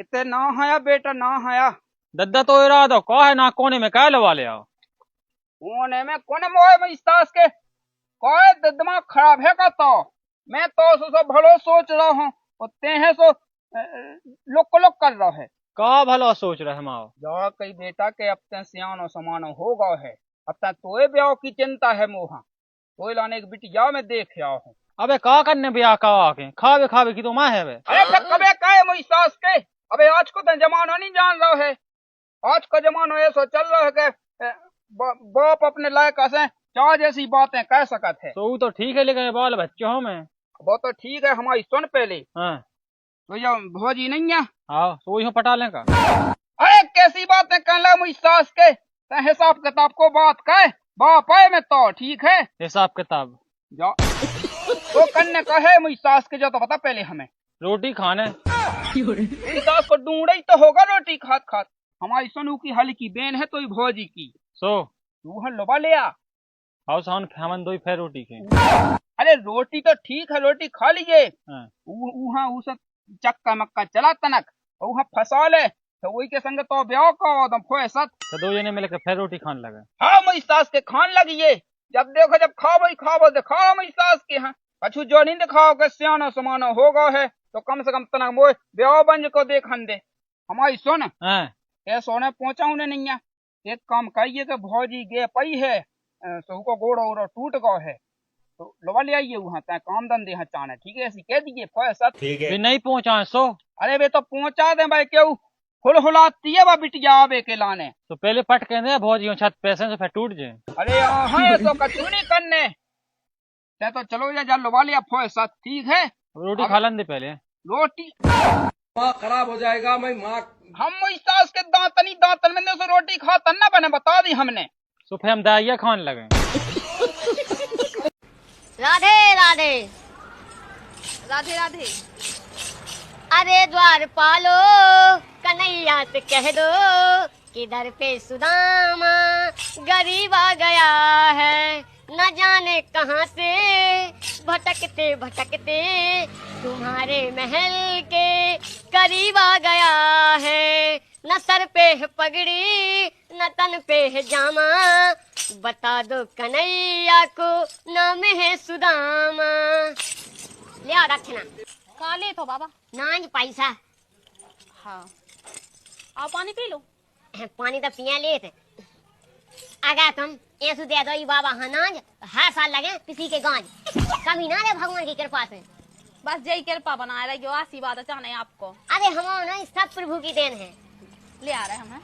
इतने ना हया बेटा ना हया। दद्दा तो इरादा कहा है ना कोने में क्या लवा ले आओ। कोने में कोने मोए में इस तास के कोई दिमाग खराब है का तो मैं तो सो भलो सोच रहा हूँ ते हैं सो लोक लोक कर रहा है। का भला सोच रहे माओ। जा कई बेटा के अब ते सियानो समानो हो गए है। अब तक तोए ब्याह की चिंता है मोहा तोए लाने एक बिटिया में देख आया हूँ। अबे का करने ब्याह का आके खावे खावे की तो माँ है बे। अरे फिर कबे काहे मोई सास के अबे आज को तो जमाना नहीं जान रहा है। आज का जमाना ऐसा चल रहा है कि बाप अपने लायक से चार जैसी बातें कह सकत है। तो ठीक है लेकिन बाल बच्चे हो मैं। वो तो ठीक है हमारी सुन पहले। हाँ तो ये भौजी नहीं है। हाँ तो वही पटा लें का। अरे कैसी बातें कहला मुझ सास के हिसाब किताब को बात कहे बाप है में तो ठीक है। हिसाब किताब जा तो कन्ने कहे मुझ सास के जो तो पता पहले हमें रोटी खाने सास को ढूंढे ही तो होगा रोटी खात खात। हमारी सोनू की हल्की बेन है तो ही भौजी की सो तू लोबा ले आ। हाउ सान फेमन दो फिर रोटी के। अरे रोटी तो ठीक है रोटी खा लीजिए। हाँ। वहाँ उसे चक्का मक्का चला तनक वहाँ फंसा ले तो वही के संग तो ब्याह का तो फोए सत तो दो जने मिलकर फिर रोटी खाने लगे। हाँ मेरी सास के खान लगी जब देखो जब खाओ दिखाओ मेरी सास के। हाँ कछु जो नहीं दिखाओ के सियानो समानो होगा है तो कम से कम तनक मोए ब्याह बंज को देखन दे। हमारी सुन ये सोने पहुंचा उन्हें नहीं है। एक काम करिए कि भौजी गे पई है सो को गोड़ो ओड़ो टूट गो है तो लवा ले आइए वहाँ तय काम धंधे हाँ चाने ठीक है ऐसी कह दीजिए पैसा ठीक है नहीं पहुंचा सो। अरे वे तो पहुंचा दे भाई क्यों हुलहुलाती है बिटिया आवे के लाने तो पहले पट के दे भौजी छत पैसे से फिर टूट जाए। अरे हाँ तो कचू नहीं करने तो चलो जा लवा लिया पैसा ठीक है। रोटी खा लें दे पहले रोटी माँ खराब हो जाएगा मैं माँ हम सास के दांतन में से रोटी खाता ना बने बता दी हमने तो फिर हम दाइया खाने लगे। राधे राधे राधे राधे। अरे द्वार पालो कन्हैया से कह दो किधर पे सुदामा गरीब आ गया है न जाने कहाँ से भटकते भटकते तुम्हारे महल के करीब आ गया है। न सर पे है पगड़ी न तन पे है जामा बता दो कन्हैया को नाम है सुदामा। ले आओ रखना काले तो बाबा नाज पैसा। हाँ आओ पानी पी लो। पानी तो पिया ले थे अगर तुम ऐसु दे दो बाबा हनाज हर साल लगे किसी के गांज कभी ना ले भगवान की कृपा से बस जय कृपा बनाए रही आशीर्वाद चाहने आपको। अरे हम ना सब प्रभु की देन है। ले आ रहे हैं हमें।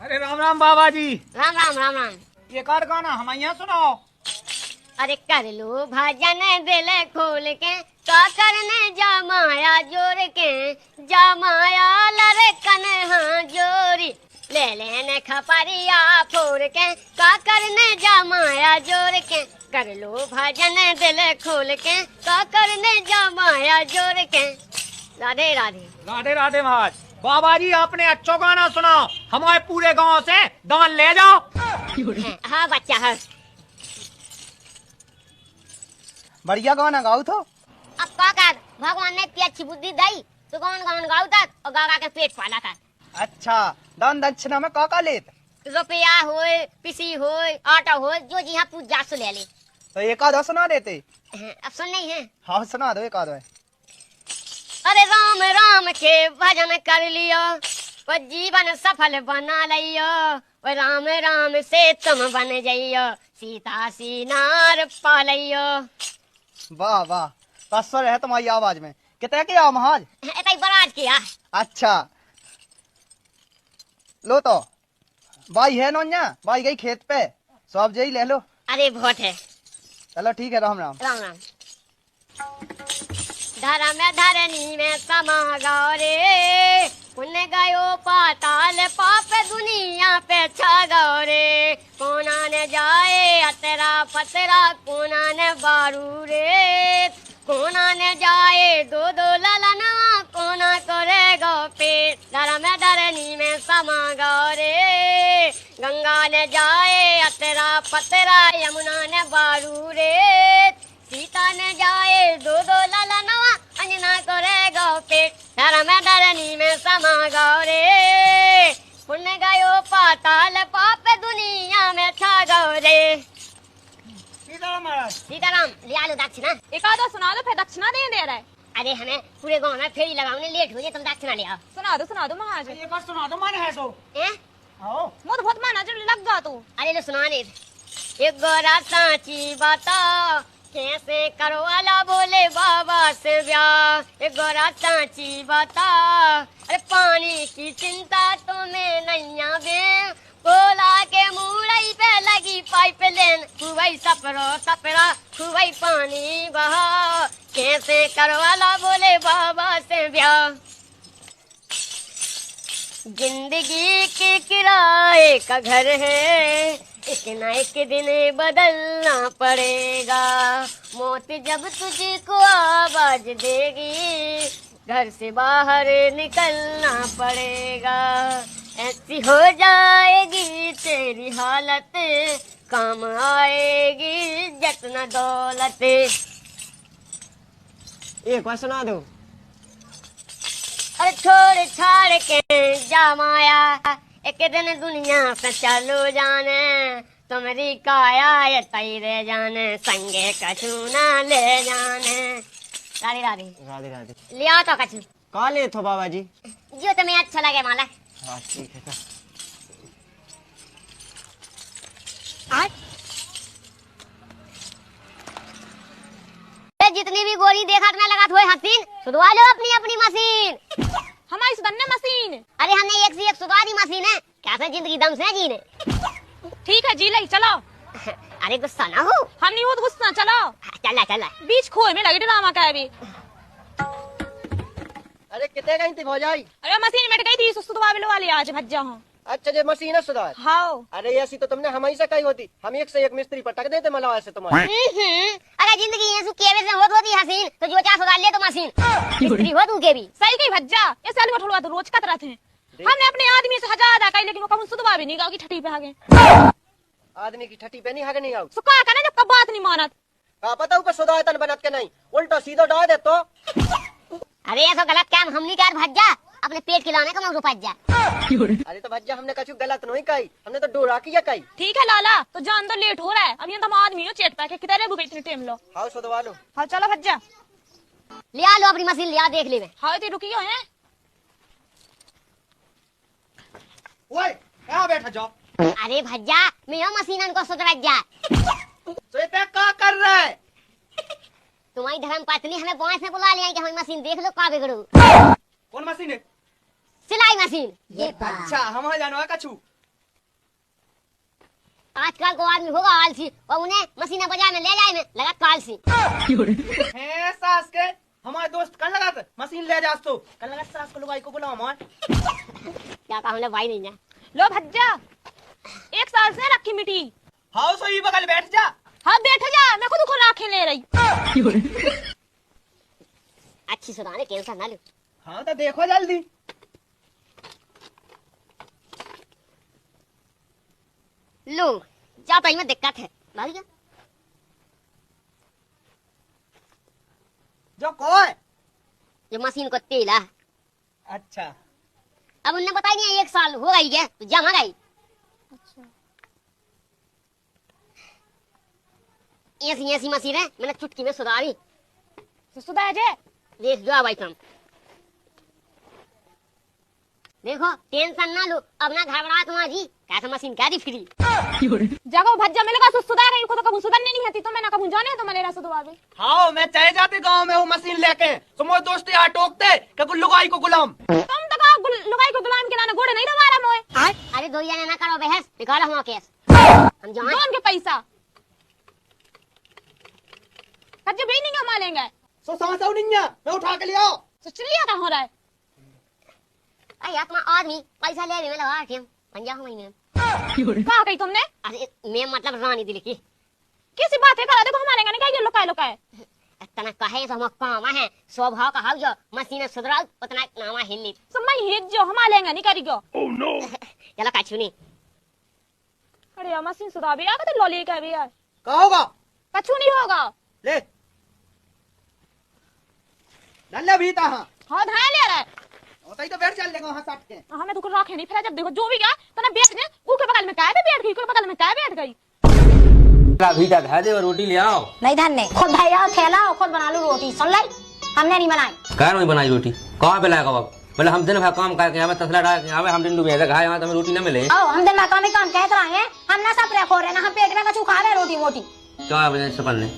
अरे राम राम बाबा जी। राम राम राम राम। ये कार गाना हम यहाँ सुनाओ। अरे कर लो भजन दिल खोल के का करने जा माया जोर के जा माया लरे कन्हा जोरी ले लेने खपरिया फोड़ के का करने जा माया जोर के कर लो भजन दिल खोल के का करने जा माया जोर के। राधे राधे। राधे राधे महाराज। बाबा जी आपने अच्छा गाना सुनाओ हमारे पूरे गांव से दान ले जाओ। हाँ बच्चा हाँ बढ़िया गाना गाओ तो। अब का कर भगवान ने इतनी अच्छी बुद्धि दी तो कौन गान गाओ तक और गा के पेट पाला था। अच्छा दान दक्षिणा में का लेत रुपया हो पिसी हो आटा हो जो जी हाँ पूजा से ले ले। तो एक आधा सुना देते। अब सुन नहीं है। हाँ सुना दो एक आधा। अरे राम राम के भजन कर लियो वो जीवन सफल बना लियो वो राम राम से तुम बन जाइयो सीता सीनार पा लियो। वाह वाह तस्वर है तुम्हारी आवाज में कितने किया महाज। इतना बराज किया। अच्छा लो तो भाई है नोन्या भाई गई खेत पे सब जई ले लो। अरे बहुत है। चलो ठीक है राम राम। राम राम। धर्म धरनी में समा गौरे पुण्य गयो पाताल पाप दुनिया पे छा गौरे कोना ने जाए अतरा पतरा कोना ने बारू रे कोना ने जाए दो दो ललनवा कोना करे गो पे धर्म धरनी में समा गौरे गंगा ने जाए अतरा पतरा यमुना ने बारू रे सीता ने जाए पानी में समा गौ रे, पुण्य गयो पाताल पाप दुनिया में छा गौ रे। सीताराम महाराज। सीताराम, लिया लो दक्षिणा। एक आधा सुना दो, फिर दक्षिणा दे रहा है। अरे हमें पूरे गांव में फेरी लगाने लेट हो गई, तुम दक्षिणा ले आओ। सुना दो महाराज। ये बस सुना दो, मन है तो। आओ। मुझे तो बहुत माना जो लग गा तू। अरे लो सुनाने। एक गोरा सांची बाता, कैसे करो वाला बोले बाबा से ब्याह। एक गोरा सांची बाता, अरे पानी की चिंता तुम्हें नैया बे, बोला के मुड़ई पे लगी पाइप लेन, खुबई सपरो सपरा खुबई पानी बहा, कैसे करवाला बोले बाबा से ब्याह। जिंदगी के किराए का घर है, एक न एक दिन बदलना पड़ेगा, मौत जब तुझको आवाज देगी, घर से बाहर निकलना पड़ेगा। ऐसी हो जाएगी तेरी हालत, काम आएगी इज्जत न दौलत। एक बार सुना दो। अरे छोड़ छाड़ के जा माया, एक दिन दुनिया से चलो जाने, तुम्हारी काया ये तेरे जाने, संगे कछु न ले जाने। राधे राधे। राधे राधे। लिया तो कछु। कहा ले थो बाबा जी? जो तुम्हें अच्छा लगे माला। हाँ ठीक है। जितनी भी गोली देखा तुम्हें लगा थोड़ी हसीन, सुधवा लो अपनी अपनी मशीन। हमारी सुधरने मशीन। अरे हमने एक से एक सुधवा दी मशीन है, कैसे जिंदगी दम से जीने। ठीक है जी, लगी चलो। अरे गुस्सा ना हो। हम नहीं हो तो गुस्सा, चलो। चल चल। बीच खोए में लगी ड्रामा का अभी। अरे कितने गई थी भौजाई? अरे मशीन मिट गई थी, सुधवा बिलवा लिया आज भज्जा हूँ। अच्छा जे मशीन है सुधार। हाँ। अरे ऐसी तो तुमने हमेशा कही होती, हम एक से एक मिस्त्री पटक देते मलवा से तुम्हारे। अगर जिंदगी ये केवे से होती हसीन, तो जो चाह सुधार ले तो मशीन मिस्त्री हो तू के भी। सही कही भज्जा, ये साल में ठोलवा तो रोज कतरा थे। हमने अपने आदमी से हजार आका, लेकिन वो कभी सुधवा भी नहीं गाँव की ठठी पे आ गए। आदमी की ठठी पे नहीं हागे नहीं आओ। सुखा का ना जब कब बात नहीं मानत। का पता ऊपर सुधार तन बनत के नहीं, उल्टा सीधा डाल दे तो। अरे ऐसा गलत काम हम नहीं कर भज्जा, अपने पेट खिलाने का मौजू जा। अरे तो भज्जा हमने कछु गलत नहीं कही, हमने तो डोरा किया कही। ठीक है लाला, तो जान दो लेट हो रहा है, अब ये तो हम आदमी हो चेट पे कितने रुपए इतने टाइम लो। हाँ सुधवा लो। हाँ चलो भज्जा। लिया लो अपनी मशीन, लिया देख ले। हाँ तो रुकी हो है। ओए कहाँ बैठा जाओ? अरे भज्जा, मैं यो मशीनन को सुधर जा। तो ये क्या कर रहा है? तुम्हारी धर्म पत्नी हमें गाँव से बुला लिया कि हमें मशीन देख लो, का बिगड़ू। कौन मशीन है? सिलाई मशीन। अच्छा हम जानवा कछु। आजकल को आदमी होगा आलसी, और उन्हें मशीन बाजार में ले जाए में लगा कालसी। है सास के हमारे दोस्त कल लगा था मशीन ले जा तो कल लगा सास को लुगाई को बुलाओ हमारे। क्या कहा हमने भाई नहीं है। लो भज्जा, एक साल से रखी मिट्टी। हाँ सो ही बगल बैठ जा। हाँ बैठ जा, मैं खुद को राखे ले रही। अच्छी सुधारे कैंसर ना लो। हाँ तो देखो जल्दी। लो जा में दिक्कत है भाई क्या? जो कोई जो मशीन को तेल है। अच्छा अब उन्हें बताई नहीं, एक साल हो गई है तो जमा गई। ऐसी ऐसी मशीन है, मैंने चुटकी में सुधारी। तो सुधार जे देख जो भाई तुम देखो, टेंशन ना लो, अब ना घबरा तुम्हारी जी, कैसे मशीन क्या दी फ्री। जगह भज्जा मिलेगा तो सुधार रही, खुद कभी सुधरने नहीं आती तो मैं ना कभी जाने तो मलेरा सुधवावे। हाँ मैं चाहे जाते गांव में वो मशीन लेके तुम्हारे दोस्त यहाँ टोकते कि लुगाई को गुलाम। तुम तो कहो लुगाई को गुलाम के नाना घोड़े नहीं दबारा मोए। अरे दो जने ना करो बहस, निकालो हमारा केस। हम जान कौन के पैसा भज्जा भी नहीं कमा लेंगे। सो समझो नहीं है, मैं उठा के ले आओ। तो चलिए क्या हो रहा है? अरे तुम्हारा आदमी पैसा ले में लगा रखे पंजाब महीने में। कहा कही तुमने? अरे मैं मतलब रानी दिल की कैसी बात है? करा देखो हमारे गाने क्या लुकाए लुकाए तना कहे तो हम काम है स्वभाव का जो मशीन सुधराल उतना नामा हिन्नी समय हित जो हमारे लेंगे नहीं करी क्यों? चलो कछु नहीं। अरे यार मशीन सुधार भी आगे तो लॉली का भी यार क्या होगा? कछु नहीं होगा। ले डल्ला भी था। हाँ धान ले रहा है। तई तो बैठ चल लेगा वहां साथ के। हमें तो रखे नहीं फिर जब देखो जो भी गया तो ना बैठ गए के बगल में काय बैठ गई, के बगल में काय बैठ गई। भीतर धर दे और रोटी ले आओ। नहीं धरने, खुद भाई आओ थैला खुद बना लो रोटी, सुन लाई हमने नहीं बनाई। कह नहीं बनाई रोटी कहाँ पे लाएगा बाप, बोले हम दिन भर काम करके हमें तसला डाल के हमें हम दिन डूबे घाय यहाँ तो हमें रोटी न मिले। ओ हम दिन में काम ही काम कहते रहे हम ना सब खो रहे ना, हम पेट में कछु खा रहे रोटी मोटी। क्या बजे सफल ने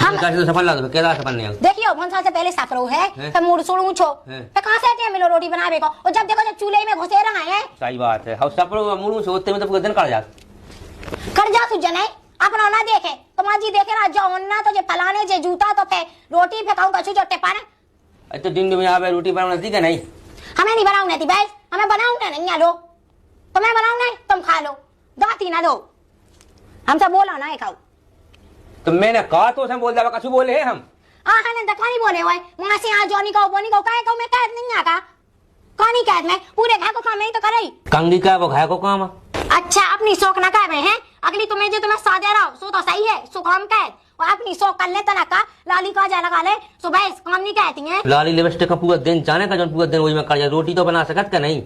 हम कैसे तो सफल ला दो केदा सफल नहीं। देखियो भंसा से पहले सफरो है तो मूड सोड़ू छो तो कहां से आते मिलो रोटी बनावे को, और जब देखो जब चूल्हे में घुसे रहे हैं। सही बात है, हम सफरो मुड़ू से होते में तो पूरा दिन कट जा तू जने अपना ना देखे तुम्हारी देखे ना जो ना तो जे फलाने जे जूता तो फे रोटी फेंकाऊ कछु जो टेपाने। तो दिन में आवे रोटी बनाना थी क्या नहीं, हमें नहीं बनाऊ नहीं भाई, हमें बनाऊ नहीं है लो तुम्हें बनाऊ नहीं तुम खा लो दाती ना दो हमसे बोला ना खाओ। तो मैंने कहा तो हम बोल दे कछु बोले हैं हम हाँ दखवानी बोले हुए वहां से यहाँ जोनी को बोनी को काहे को मैं कैद नहीं आका कौन कैद में पूरे घर को काम नहीं तो करे कंगी का वो घाय को काम। अच्छा अपनी शौक ना कहे हैं अगली तुम्हें जो तुम्हें सादे रहो सो तो सही है सो काम कह और अपनी शौक कर ले तना का लाली का जा लगा ले सुबह इस काम नहीं कहती है। लाली लिपस्टिक का पूरा दिन जाने का जो पूरा दिन वही में कर रोटी तो बना सकत का नहीं।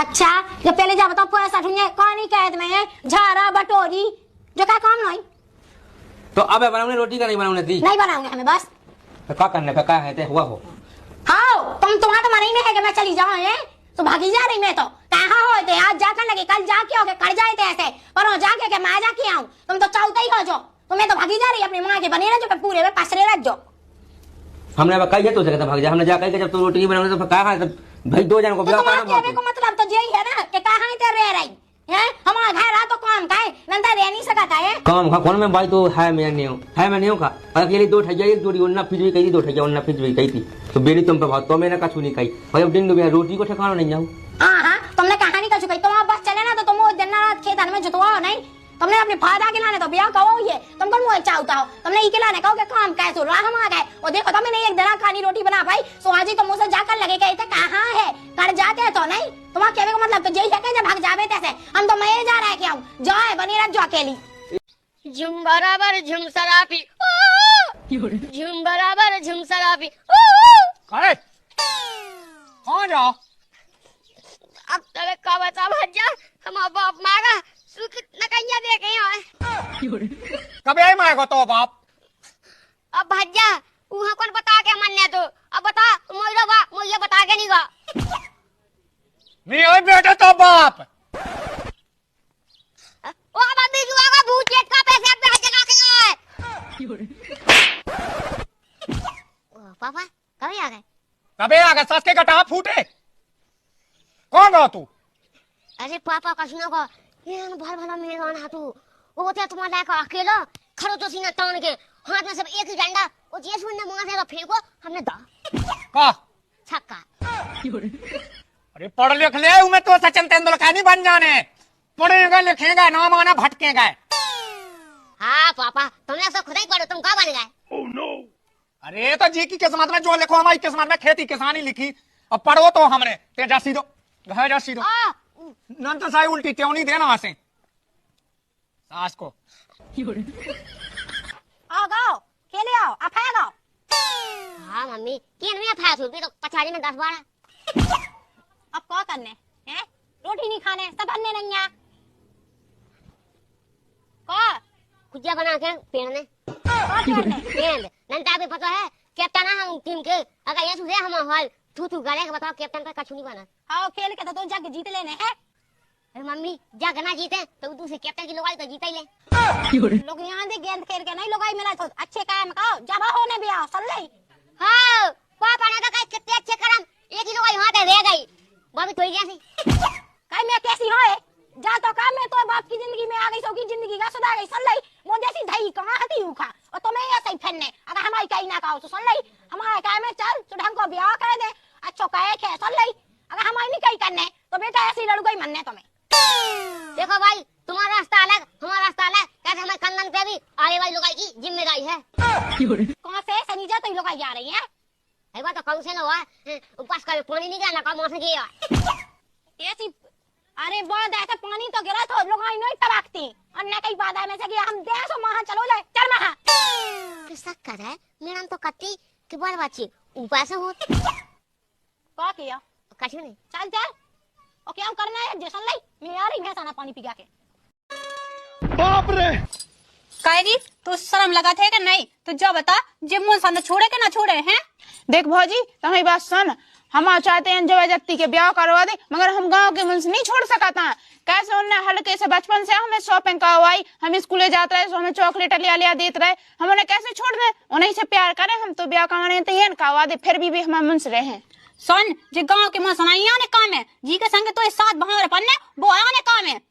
अच्छा जब पहले जा बताओ पैसा ढूंढे कौन कैद में है झारा बटोरी जो क्या काम नहीं तो अब बनाने रोटी का नहीं बनाने दी नहीं बनाऊंगे हमें बस क्या करने का क्या है हुआ हो। हाँ तुम्हारा तो मन ही नहीं है कि मैं चली जाऊँ है तो भागी जा रही मैं तो कहाँ हो थे आज जाकर लगे कल जाके हो कर जाए थे ऐसे पर जाके के मैं जाके आऊँ तुम तो चाहते ही हो जो तुम्हें तो भागी जा रही अपनी माँ के बने रह जो पूरे में पसरे रख जो। हमने कही तो जगह भाग जा हमने जाकर के जब तू रोटी बनाने तो कहा भाई दो जन को तो मतलब तो यही है ना कि कहाँ रह रही है हमारा घर रहा तो काम का है नंदा रह नहीं सकता है काम का कौन में भाई तो है मैं नहीं हूँ का अकेली दो ठैया एक जोड़ी उन्ना फिजवी कही दो ठैया उन्ना फिजवी कही थी तो बेरी तुम पे तो मैंने कछु नहीं कही और अब दिन डूबे रोटी को ठिकाना नहीं जाऊँ। हाँ तुमने कहानी कछु कही तुम बस चले ना तो तुम दिन रात खेत में जुतवाओ नहीं तुमने अपने फायदा के लाने तो ब्याह कहो ये तुम कौन मुझे चाहता हो तुमने ई के लाने कहो कि काम कैसे राह हम आ गए और देखो तो मैंने एक दिन खानी रोटी बना पाई सो आज ही तुम मुझसे जाकर लगे कहते कहाँ है कर जाते तो नहीं तुम्हारा कहने का मतलब तो यही है कि जब भाग जावे तैसे हम तो मैं जा रहा है क्या हूँ जाए बनी रख जो अकेली झुम बराबर झुम सरापी झुम बराबर झुम सरापी कौन जाओ अब तले का बता भज्जा हमारा बाप मारा सुख नकैया दे गए कब आई मारेगा तो बाप अब भज्जा वहाँ कौन बता के मन्ने तो अब बता मोइरा बा मुझे बता के नहीं गा नहीं ओए बेटा तो बाप ओ अभी जुआ का भूत चेक का पैसे अब जगा के आए ओ पापा कब आ गए कबे आ गए सस के कटा फूटे कौन गो तू अरे पापा का सुनो को ये भर भला मेहमान हाथू वो ते तुम्हारा का अकेला खड़ो तो सीना तान के हाथ में सब एक ही डंडा वो जे सुनने मुंह से फेंको हमने दा का छक्का अरे पढ़ लिख ले मैं तो सचिन तेंदुलकर नहीं बन जाने पढ़ेगा लिखेगा नाम आना भटकेगा। हाँ पापा तुमने सब खुद ही पढ़ो तुम कहाँ बन गए। oh, no. अरे तो जी की किस्मत में जो लिखो हमारी किस्मत में खेती किसानी लिखी अब पढ़ो तो हमने ते जा सीधो घर जा सीधो नन तो साई उल्टी क्यों नहीं देना वहां से सास को आओ गाओ खेले आओ अफाया गाओ। हाँ मम्मी किन में अफाया थी तो पछाड़ी में 10-12 अब क्या करने हैं रोटी नहीं खाने सब बनने नहीं है का कुजिया बना के पेड़ने पेड़ नंदा भी पता है कैप्टन है हम टीम के अगर ये सुधे हम हॉल तू गाले के बताओ कैप्टन का कछु नहीं बना। आओ खेल के तो जग जीत लेने हैं अरे मम्मी जग ना जीते तो दूसरे कैप्टन की लोगाई तो जीता ही ले लोग यहाँ दे गेंद खेल के नहीं लोगाई मिला तो अच्छे काम कहो जब होने भी आओ सुन ले। हाँ पापा ने कहा कितने अच्छे करम एक ही लोगाई वहां रह गई भाभी तो कैसी कहीं मैं कैसी हो जा तो काम में तो बाप की जिंदगी में आ गई सो की जिंदगी का सुधार गई सुन ले मुझे सी धई कहां हती उखा और तुम्हें ऐसे ही फन्ने अगर हमारी कहीं ना कहो तो सुन ले हमारे काम में चल तो ढंग को ब्याह कर दे अच्छो कहे के सुन ले अगर हमारी नहीं कहीं करने तो बेटा ऐसी लड़ू गई मनने तुम्हें। देखो भाई तुम्हारा रास्ता अलग हमारा रास्ता अलग कैसे हमारे खानदान पे भी आने वाली लोगाई की जिम्मेदारी है। कौन से सनीजा तो लोगाई जा रही है एक बार तो कौन से लोग है ऊपर का पानी नहीं जाना कौन से किया ऐसी अरे बहुत ऐसा पानी तो गिरा तो लोग नहीं टबाकती और न कहीं बाधा में से हम देश वहां चलो जाए चल महा किसका कर है मेरा तो कत्ती के बार बाची ऊपर से हो क्या किया कछु नहीं। चल चल और क्या करना है जैसन लाई मैं आ रही भैंस आना पानी पिया के। कायरी तू शर्म लगा थे कि नहीं? तू जो बता जिम मुन सन छोड़े के ना छोड़े हैं? देख भौजी तुम्हारी बात सुन, हम चाहते हैं जबरदस्ती के ब्याह करवा दे मगर हम गांव के मन से नहीं छोड़ सकता है। कैसे उनने हल्के से बचपन से हमें शॉपिंग करवाई, हम स्कूले जाते रहे हमें चॉकलेट लिया देते रहे, हम उन्हें कैसे छोड़ दे? उन्हीं से प्यार करें हम तो ब्याह करवाने तैयार करवा दे फिर भी हम मन से रहे। सुन जे गांव के मन सुनाई आने काम है जी के संग तो इस साथ बहार पन्ने वो आने काम है।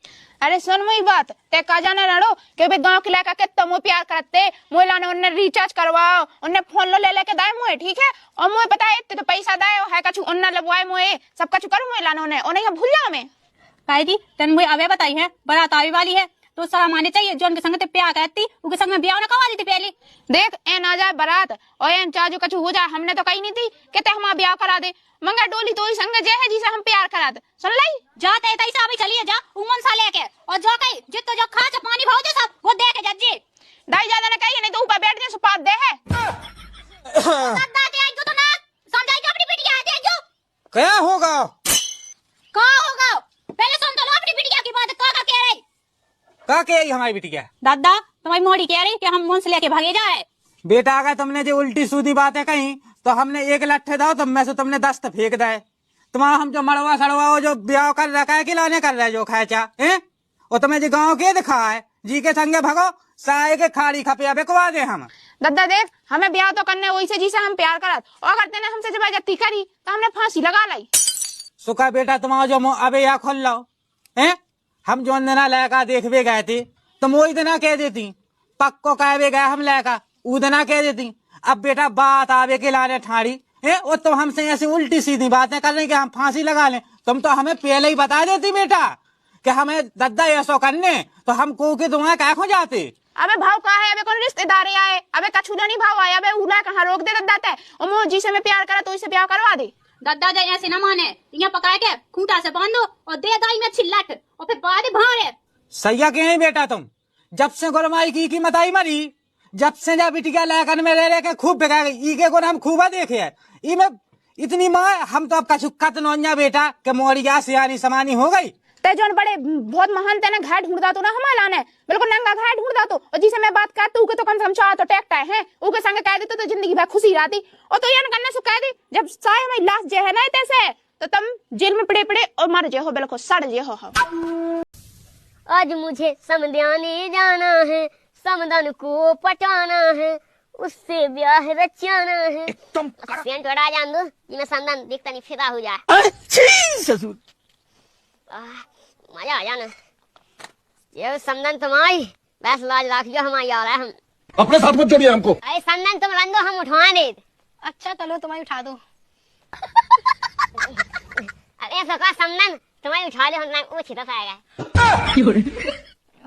अरे सुन वही बात ते का जाना लड़ो कि भाई गांव के लड़का के तुम प्यार करते मोए लाने उन्हें रिचार्ज करवाओ उन्हें फोन लो ले लेके दाए मोए ठीक है और मोए पता है तो पैसा दाए है कछु उन्ना लगवाए मोए सब कछु करो मोए लाने उन्हें भूल जाओ मैं। कायरी तन मुझे अवे बताई है बारात आवे वाली है तो शर्म आने चाहिए जो उनके संग ते प्यार करती उनके संग में ब्याह न करवा देती पहले। देख ए ना जाए बारात और एन चाजू कछु हो जाए हमने तो कही नहीं थी कहते हम ब्याह करा दे मंगा डोली तो संग जे है जिसे हम प्यार करा दे सुन लाई जाते तैसा अभी चलिए जा उमन सा लेके और जो कहीं जितो जो खा च पानी भाव दे सब वो दे के जज्जी दाई ज्यादा न कही नहीं तो ऊपर बैठ दे सुपात दे है दादा दे आई तो ना समझाई जो अपनी बिटिया दे जो क्या होगा? कहां होगा पहले सुन तो लो अपनी बिटिया की बात का कह रही का कह रही हमारी बिटिया? दादा तुम्हारी मोड़ी कह रही कि हम मुंह से लेके भागे जाए। बेटा अगर तुमने जो उल्टी सूदी बातें कही तो हमने एक लट्ठे दाओ तो मैं से तुमने 10 फेंक दे। तुम्हारा हम जो मड़वा सड़वा जो ब्याह कर रखा है खिलाने कर रहे जो खाचा है और तुम्हें जो गाँव के दिखा है जी के संगे भगो साए के खाड़ी खपिया बेकवा दे हम। दादा देख हमें ब्याह तो करने वही से जिसे हम प्यार करत और अगर तेने हमसे जबरदस्ती करी तो हमने फांसी लगा लाई। सुखा बेटा तुम्हारा जो अबे या खोल लो है हम जो अंदना लड़का देखवे गए थे तुम वही दिना कह देती पक्को कहवे गए हम लड़का ऊ दिना कह देती। अब बेटा बात आवे के लाने ठाड़ी है और तुम हमसे ऐसी उल्टी सीधी बातें कर रही कि हम फांसी लगा लें। तुम तो हमें पहले ही बता देती बेटा कि हमें दद्दा ऐसा करने तो हम को के तुम्हारे क्या खो जाते। अबे भाव कहा है अबे कौन रिश्तेदार आए अबे कछु नहीं भाव आया अबे उला कहाँ रोक दे दद्दा और मोह जी से मैं प्यार करा तो इसे ब्याह करवा दे। दादा जी ऐसे न माने यहाँ पकड़ के खूंटा से बांधो और दे दाई में छिल्लट और फिर बाद भारे सैया के हैं बेटा तुम जब से गोरमाई की कीमत आई मरी जब से जा बिटिया लगन में रह के खूब बिगा गई ई के को हम खूबा देखे है ई में इतनी माँ हम तो अब कछु कत नौया बेटा के मोरिया सियानी समानी हो गई। ते जोन बड़े बहुत महान तेने घर ढूंढदा तो ना हमारा लाने बिल्कुल नंगा घर ढूंढदा तो और जिसे मैं बात कर तू के तो कम से कम चाह तो टेकता है उके संग कह देते तो जिंदगी भर खुशी रहती और तो यान करने से कह दी जब साय हमारी लाश जे है ना तैसे तो तुम जेल में पड़े पड़े और मर जे हो बिल्कुल सड़ जे हो। आज मुझे समझाने जाना है समदन को पटाना है उससे ब्याह रचाना है एकदम सेंट वड़ा जान दो ये मैं समदन देखता नहीं फिदा हो जाए। अच्छी ससुर मजा आ जाना ये समदन तुम्हारी बस लाज रख जो हमारी आ रहा है हम अपने साथ मत जोड़िए हमको। अरे समदन तुम रंदो हम उठवा दे। अच्छा चलो तुम्हारी उठा दो। अरे सका समदन तुम्हारी उठा ले हम वो छिटा आएगा।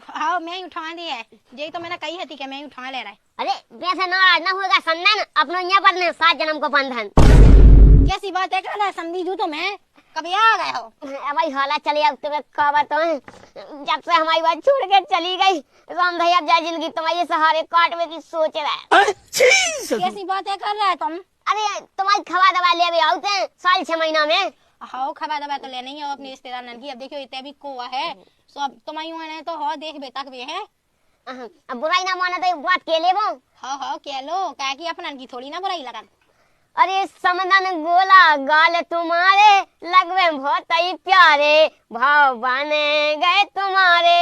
हाँ मैं ही उठा दी है यही तो मैंने कही थी कि मैं ही उठा ले रहा है। अरे वैसे नाराज ना होगा समदन अपनों यहाँ पर 7 जन्म को बंधन कैसी बात है कर समझी जू तो मैं कभी आ गया हो भाई हाला चले अब तुम्हें खबर तो है जब से हमारी बात छोड़ के चली गई तो हम भाई अब जाए जिंदगी तुम्हारे सहारे काटने की सोच रहा है। कैसी बात है कर रहा है तुम? अरे तुम्हारी खबर दवा ले अभी आते हैं साल 6 महीना में। हाँ खबर दवा तो लेना ही है अपनी रिश्तेदार की। अब देखियो इतने भी कोआ है सब तुम्हारी तो हो देख बेतक भी है अब बुराई ना माना तो बात के ले वो। हाँ हाँ कह लो क्या की अपना की थोड़ी ना बुराई लगन। अरे समदन गोला गाल तुम्हारे लगवे बहुत ही प्यारे भाव बने गए तुम्हारे।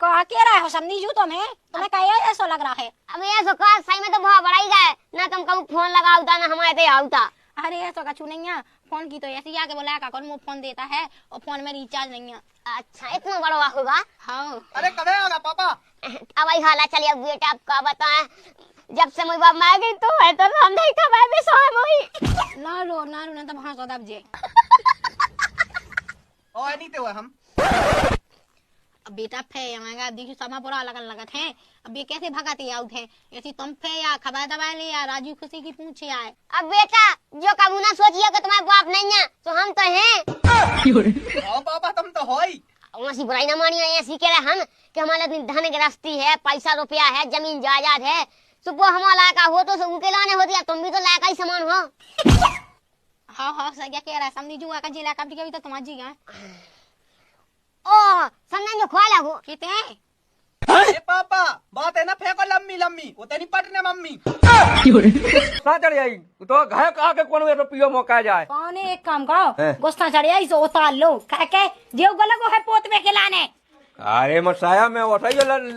कहा कह रहा है समझी जू तुम्हें क्या ऐसा लग रहा है? अब ऐसा कहा सही में तो भाव बढ़ाई गए ना तुम कभी फोन लगाऊता ना हमारे तो आवता। अरे ऐसा कछु नहीं है फोन की तो ऐसे आके बोला का कौन फोन देता है और फोन में रिचार्ज नहीं है। अच्छा इतना बड़ा होगा। हाँ अरे कब आएगा पापा? अब वही हाला चलिए अब बेटा आप का बताएं जब से मुझे बाप मार गई तो है तो हम नहीं खबर भी सो मोही ना रो ना तो वहां सो दब जे ओ नहीं तो हम अब बेटा फे आएगा देखियो समा पूरा लगन लगत है। अब ये कैसे भगाते आउट है ऐसी तुम फे या खबर दबा ले या राजू खुशी की पूछे आए। अब बेटा जो कबू ना सोचिए कि तुम्हारे बाप नहीं है तो हम तो हैं। ओ पापा तुम तो हो ही ऐसी बुराई ना मानिए ऐसी कह रहे हम कि हमारे धन गृहस्थी है पैसा रुपया है जमीन जायदाद है सुबह हमारा लायका हो तो उनके लाने होती है तुम भी तो लायका ही समान हो। हाँ हाँ सही कह रहा है समझी जुआ का जिला कब कभी तो तुम्हारी जी है ओ समझ जो खोला वो कितने अरे पापा बात है ना फेंको लम्मी लम्मी वो तेरी पटने मम्मी ना चढ़ आई तो घर का के कोन में पियो मौका जाए कौन एक काम करो गुस्सा चढ़ आई सो उतार लो कह के जेव गलो को है पोत में खिलाने अरे मसाया में उठाई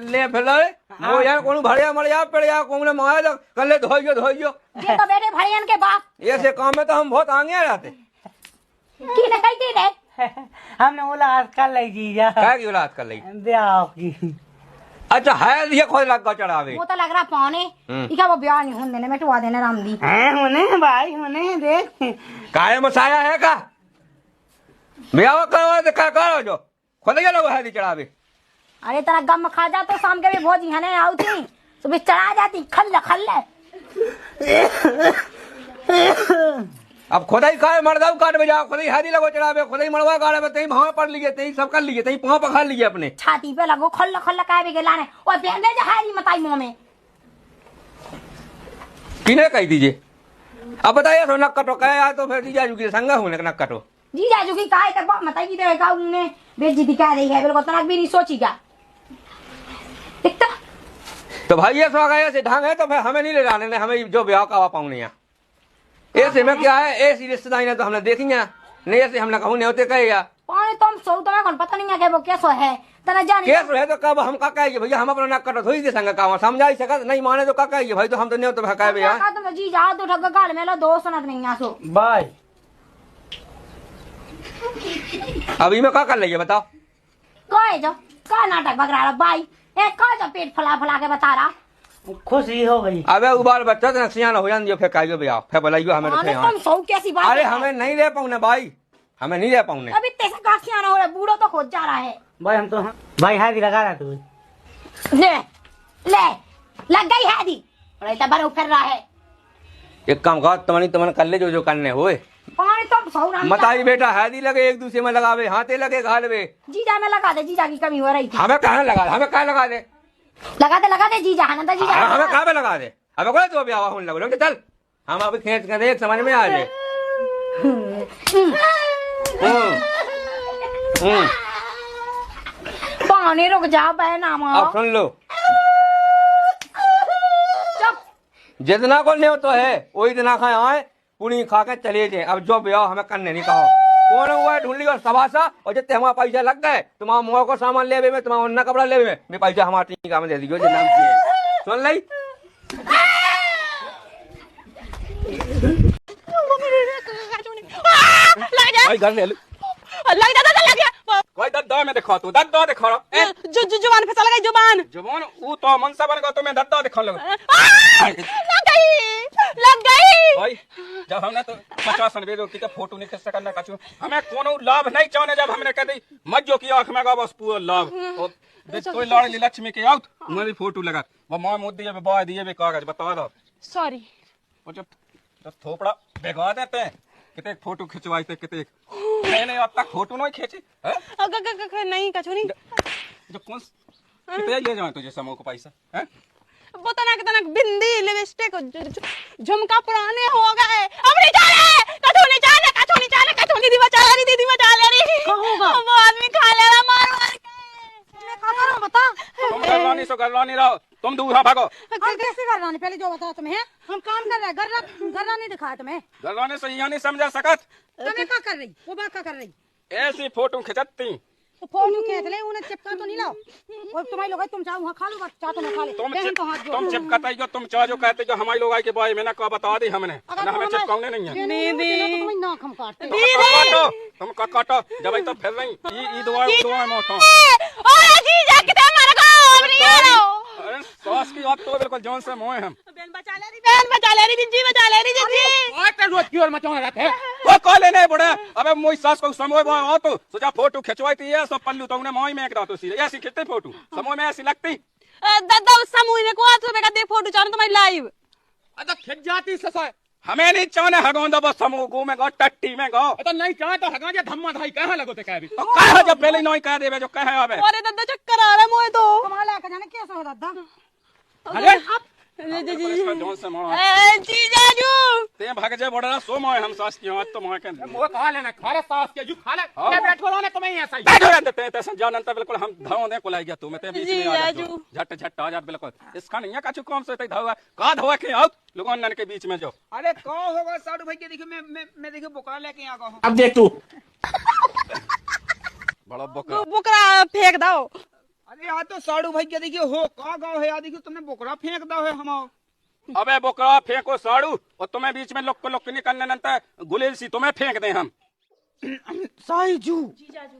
ले फैले वो यार कोन भड़िया मड़िया पड़िया कोने माया कर ले धोइयो ये तो बेटे भड़ियन के बाप ऐसे काम में तो हम बहुत आगे रहते की ने कही थी रे हमने औलाद कर ली जीजा क्या की औलाद कर ली ब्याह की अच्छा है ये खोज लग चढ़ावे वो तो लग रहा पौने इका वो ब्याह नहीं होने देने मिटवा देने रामदी होने भाई होने देख काहे मसाया है का ब्याह करो तो क्या करो जो खुद ये लोग है चढ़ावे अरे तेरा गम खा जा तो शाम के भी भोजी है ना आउती सुबह चढ़ा जाती खल्ले खल्ले अब खुद ही खाए मर्दाऊ काट में जाओ खुद ही हादी लगो चढ़ावे खुद ही मड़वा गाड़े तही भाव पड़ लिए तही सब कर लिए तही पाँव पखाड़ लिए अपने छाती पे लगो खल्ले खल्ले काहे भी लाने और बेंदे जहारी मताई मुंह में किने कही दीजिए अब बताइए तो नक कटो कहे यार तो फिर जीजा जुगी संगा हूँ नक कटो जीजा जुगी काहे तक बात मताई की देगा उन्हें बेइज्जती कह रही है बिल्कुल तनक भी नहीं सोचीगा दिखता तो भाई ये सो गए ऐसे ढंग है तो फिर हमें नहीं ले जाने हमें जो ब्याह का पाऊंगे यहाँ ऐसे में क्या है ऐसी रिश्तेदारी ने तो हमने देखी नहीं ऐसे हमने कहूँ नहीं होते कहे या पानी तुम सो तुम्हें कौन पता नहीं है वो कैसो है तना जाने कैसे है तो कब हम का कहेंगे भैया हम अपना नक कटो थोड़ी दे संग का समझा ही सका नहीं माने तो का कहेंगे भाई तो हम तो नहीं तो भकाए भैया तुम तो जी जा तो ठग गाल में लो दो सुनत नहीं आसो भाई अभी में क्या कर लिया बताओ कहे जो का नाटक बगरा रहा भाई ए का जो पेट फला फला के बता रहा खुशी हो गई अबे उबाल बच्चा तो नक्सियान हो जान दियो फिर काइयो भैया फिर बुलाइयो हमें तो तुम सौ कैसी बात अरे हमें नहीं ले पाऊने भाई हमें नहीं ले पाऊने अभी तेसा कासियान हो रहा बूढ़ो तो खोज जा रहा है भाई हम तो भाई हादी लगा रहा तू ले ले लग गई है दी और इतना बार फिर रहा है एक काम कर तुमने कर ले जो करने हुए पानी तुम सौ ना मताई बेटा हैदी लगे एक दूसरे में लगावे हाथे लगे घाल में जीजा में लगा दे जीजा की कमी हो रही थी हमें कहाँ लगा दे लगा दे जीजा है ना जीजा हमें कहाँ पे लगा दे अब कोई तो ब्याह होने लगो चल हम अभी खींच कर देख समझ में आ जाए पानी रुक जा बहना अब सुन लो जितना को नहीं तो है वही इतना खाए आए पूरी खा के चले जाए अब जो ब्याह हमें करने नहीं कहो कौन हुआ है ढूंढ लिया सभासा और जितने हमारा पैसा लग गए तुम्हारा मुँह को सामान ले में तुम्हारा अन्ना कपड़ा ले में पैसा हमारे टीका में दे दीजिए जो नाम किए सुन ली घर ले लग जा लग गया कोई दद्दा में दिखा तू दद्दा दिखा जो जुबान पे चला गई जुबान जुबान वो तो मनसा बन गया तो मैं दद्दा दिखा लगा लग गई भाई जब हमने तो 50 वेदों की फोटो नहीं खींच सकना कछु हमें कोनो लाभ नहीं चाहने जब हमने कह दी मत जो की आंख में का बस पूरा लाभ कोई लाड़ली लक्ष्मी के आउट मेरी फोटो लगा वो मां मोदी है बा दिए भी कागज बता दो सॉरी वो जब थोपड़ा भिगवा देते हैं कितने फोटो खिंचवाई थे कितने मैंने अब तक फोटो नहीं खींची नहीं कछु नहीं जो कौन कितने ले जाए तुझे समूह को पैसा है वो तनक बिंदी लिपस्टिक झुमका पुराने हो गए अब नहीं चाले कछु नहीं दी बचा ले वो आदमी खा ले रहा मार के बता तुम गरलानी रहो तुम दूर भागो कैसे गरलानी पहले जो बताओ तुम्हें हम काम कर रहे हैं गरलानी दिखाया तुम्हें गरलानी से यहाँ नहीं समझा सकत तुम्हें क्या कर रही वो बात क्या कर रही ऐसी फोटो खिंचती तो फोटो खींच ले उन्हें चिपका तो नहीं लाओ और तुम्हारे लोग तुम चाहो वहाँ खा लो बस चाहो तो खा ले तुम चिपकाते हो तुम चाहो जो कहते जो हमारे लोग के बारे में ना क्या बता दी हमने हमें चिपकाने नहीं है तुम काटो जब तो फिर नहीं ये दुआ मोटो सॉस की बात तो बिल्कुल जोन से मोए हम बहन बचा ले रही जी रोज की ओर मचाने रहते हैं वो कॉल नहीं बड़े अबे मोई सास को समोय बो तो सोचा फोटो खिंचवाई थी ये सब पल्लू तुमने मोई में एक रात सी ऐसी खिंचती फोटो समोय में ऐसी लगती दादा उस समूह ने को 800 रुपए का दे फोटो चाहूं तुम्हारी लाइव अच्छा खिंच जाती ससा हमें नहीं चाहने हगोंदा बस समूह गो में गो टट्टी में गो तो नहीं चाहे तो हगाजे धम्मा धाई कहां लगोते कह भी तो कह जब पहले नहीं कह देबे जो कहे अबे अरे दादा चक्कर आ रहा है मोए तो कमाल का जाने कैसा हो दादा अरे जोन से मोड़ जीजाजू ते भाग जे बड़ा सो मोए हम सास की तो मोए के मोह खा लेना खा ले सास के जू खा ले हाँ। ये बैठ को ने तुम्हें ऐसा ही बैठो रहते ते तैसे जानन त बिल्कुल हम धाव दे कोलाई गया तू मैं ते बीच में आ जा झट झट आ जा बिल्कुल इसका नहीं है कछु कम से ते धावा का धवा के आओ लोगों नन के बीच में जो अरे कौन होगा साडू भाई के देखो मैं देखो बोकरा लेके आ गया हूं अब देख तू बड़ा बकरा बुकरा फेंक दो। अरे यहाँ तो साडू भाई के देखियो हो का गाँव है यार देखियो तुमने बोकरा फेंक दो है हम अबे बोकरा फेंको साड़ू और तुम्हें बीच में लोक लोक निकलने नंतर गुलेल सी तुम्हें फेंक दे हम साईजू जीजाजू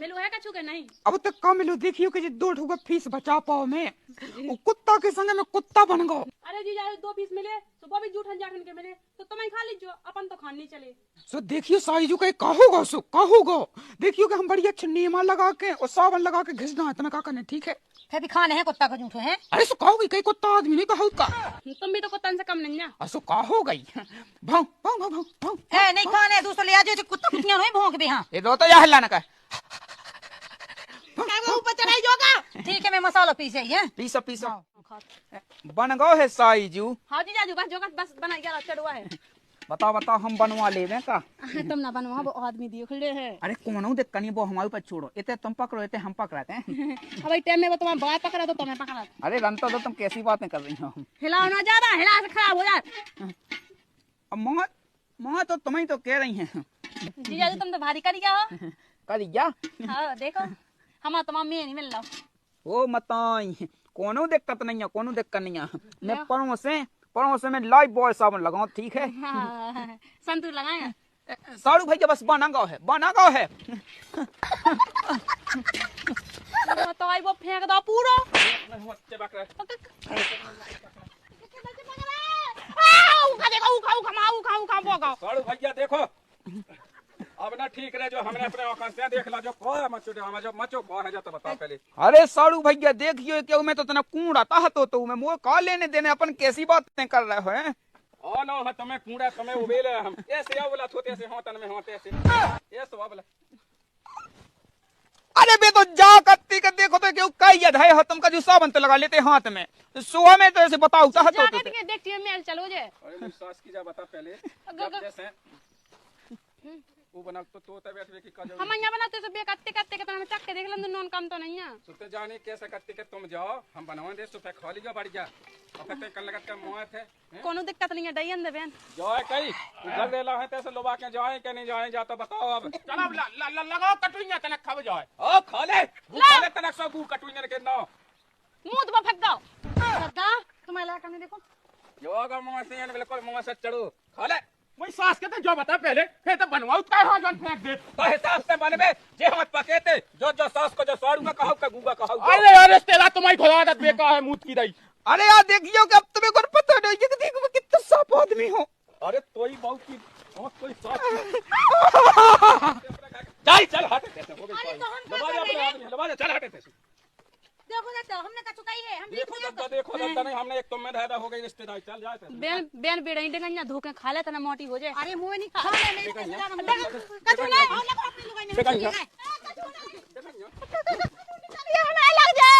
मिलू है कछु के नहीं? अब तक का मिलो देखियो कि 2 ठुका फीस बचा पाओ मैं वो कुत्ता के संग में कुत्ता बन गो। अरे जीजाजू 2 पीस मिले सुबह भी जूठन जाठन के मिले तो तुम्हें खा लीजियो अपन तो खान नहीं चले। सो देखियो साईजू के कहोगो सो कहोगो देखियो कि हम बढ़िया नीमा लगा के और साबुन लगा के घिसना है तुम्हें का करने ठीक है फिर भी खाने हैं कुत्ता का जूठे हैं। अरे सो कहोगी कई कुत्ता आदमी नहीं कहो का तुम भी तो कुत्तन से कम नहीं है। असो कहो गई भाव भाव भाव भाव है नहीं खाने दूसरे ले आ जो कुत्ता कुत्तियां नहीं भौंक दे। हां ये दो तो या हल्ला ना कर वो ऊपर चढ़ाई जोगा ठीक है मैं मसाला पीसे ही है पीसो पीसो बन गो है साईजू। हाँ जीजाजू बस जोगा बस बना गया चढ़वा है। बताओ बताओ हम बनवा ले का तुम ना बनवा वो आदमी दियो खड़े है। अरे कोनो देख कनी वो हमारे ऊपर छोड़ो इतने तुम पकड़ो इतने हम पकड़ाते हैं अब टाइम में वो तुम्हारा बाय पकड़ा तो तुम्हें पकड़ा। अरे रंता तो तुम कैसी बातें कर रही हो हिलाओ ना ज्यादा हिला से खराब हो जाए। अब माँ तो तुम्हें तो कह रही हैं जीजाजू तुम तो भारी कर गया हो। कर जा हाँ देखो हमारा तो मम्मी नहीं मिल रहा। ओ मताई कोनो दिक्कत नहीं है कोनो दिक्कत नहीं है मैं परों से मैं लाइव बॉय साबुन लगाऊं ठीक है। हाँ, संतूर लगाएंगे साड़ू भाई के बस बना गाँव है तो आई वो फेंक दो पूरा। साड़ू भैया देखो अब ना ठीक रहे जो हमने अपने औकात से देख ला जो को है मचो जो मचो को है जो तो बताओ पहले। अरे साड़ू भैया देखियो कि मैं तो तना कूड़ा था तो मैं वो का लेने देने अपन कैसी बातें कर रहे हो हैं। ओ नो है तुम्हें कूड़ा तुम्हें उबेले हम ऐसे आओ बोला छोटे से होतन में होते ऐसे ये सब बोला। अरे बे तो जा कत्ती के देखो तो क्यों कई याद है तुम का जो साबुन तो लगा लेते हाथ में सुबह में तो ऐसे बताओ चाहत तो देखती है मेल चलो जे। अरे सास की जा बता पहले जब जैसे वो बना तो बैठ के का हम यहाँ बनाते तो बे कत्ते के तो हम चख के देख लें नॉन कम तो नहीं है। सुते जाने कैसे कत्ते के तुम जाओ हम बनवा दे सुते खा लीजिए बढ़ जा और फिर कल लगत का मुंह थे कोनो दिक्कत नहीं है डैन दे बहन जाए कई घर देला है तैसे लोबा के जाए के नहीं जाए जा तो बताओ अब चल अब लगाओ कटुइया तने खब जाए ओ खा ले तनक सब गु कटुइया के ना मुंह तो फट दो दादा तुम्हारे ला करने देखो योगा मुंह से बिल्कुल मुंह से चढ़ो खा ले वही सास के तो जो बता पहले फिर तो बनवाओ का हां जन फेंक दे तो हिसाब से बनबे जे हाथ पकेते जो सास को जो साड़ू का कहो का गुगा कहो। अरे तेरा तुम्हारी खुदा आदत बेकार है मूत की दई। अरे यार देखियो कि अब तुम्हें को पता नहीं कि देखो मैं कितना साफ आदमी हूं। अरे तोई बहु की और कोई साथ जाई चल हट कैसे हो गई लबा चल हट कैसे देखो ना तो हमने कछु कही है हम देखो नहीं हमने एक तुम में धादा हो गई रिश्तेदार चल जाए बेन बेड़ई डेंगा धोखे खा ले तना मोटी हो जाए। अरे मुंह नहीं खा ले कछु नहीं लग जाए